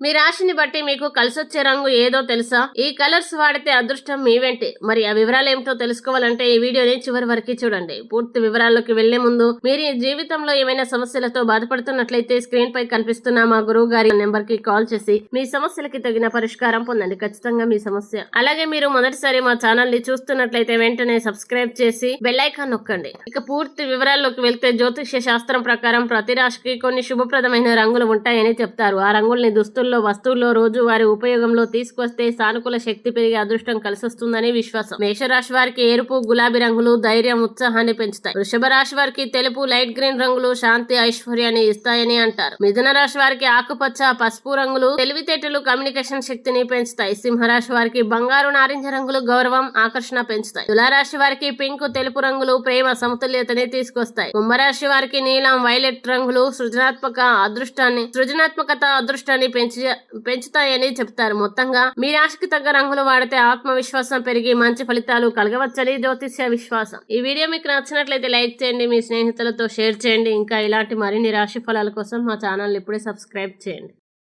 మీ రాశిని బట్టి మీకు కలిసొచ్చే రంగు ఏదో తెలుసా? ఈ కలర్స్ వాడితే అదృష్టం మీ వెంటే. మరి ఆ వివరాలు ఏమిటో తెలుసుకోవాలంటే ఈ వీడియోని చివరి వరకు చూడండి. పూర్తి వివరాల్లోకి వెళ్లే ముందు మీరు ఈ జీవితంలో ఏమైనా సమస్యలతో బాధపడుతున్నట్లయితే స్క్రీన్ పై కనిపిస్తున్న మా గురువు గారి నెంబర్ కి కాల్ చేసి మీ సమస్యలకి తగిన పరిష్కారం పొందండి. ఖచ్చితంగా మీ సమస్య. అలాగే మీరు మొదటిసారి మా ఛానల్ ని చూస్తున్నట్లయితే వెంటనే సబ్స్క్రైబ్ చేసి బెల్ ఐకాన్ నొక్కండి. ఇక పూర్తి వివరాల్లోకి వెళ్తే జ్యోతిష్య శాస్త్రం ప్రకారం ప్రతి రాశికి కొన్ని శుభప్రదమైన రంగులు ఉంటాయని చెప్తారు. ఆ రంగుల్ని దుస్తుల్లో, వస్తువుల్లో, రోజు వారి ఉపయోగంలో తీసుకొస్తే సానుకూల శక్తి పెరిగి అదృష్టం కలిసొస్తుందని విశ్వాసం. మేషరాశి వారికి ఎరుపు, గులాబీ రంగులు ధైర్యం, ఉత్సాహాన్ని పెంచుతాయి. వృషభ రాశి వారికి తెలుపు, లైట్ గ్రీన్ రంగులు శాంతి, ఐశ్వర్యాన్ని ఇస్తాయని అంటారు. మిథున రాశి వారికి ఆకుపచ్చ, పసుపు రంగులు తెలివితేటలు, కమ్యూనికేషన్ శక్తిని పెంచుతాయి. సింహరాశి వారికి బంగారు, నారింజ రంగులు గౌరవం, ఆకర్షణ పెంచుతాయి. తులారాశి వారికి పింక్, తెలుపు రంగులు ప్రేమ, సమతుల్యతని తీసుకొస్తాయి. కుంభరాశి వారికి నీలం, వైలెట్ రంగులు సృజనాత్మకత, అదృష్టాన్ని పెంచుతాయని చెప్తారు. మొత్తంగా మీ రాశికి తగ్గ రంగులు వాడితే ఆత్మవిశ్వాసం పెరిగి మంచి ఫలితాలు కలగవచ్చని జ్యోతిష్య విశ్వాసం. ఈ వీడియో మీకు నచ్చినట్లయితే లైక్ చేయండి, మీ స్నేహితులతో షేర్ చేయండి. ఇంకా ఇలాంటి మరిన్ని రాశి ఫలాల కోసం మా ఛానల్ ఇప్పుడే సబ్స్క్రైబ్ చేయండి.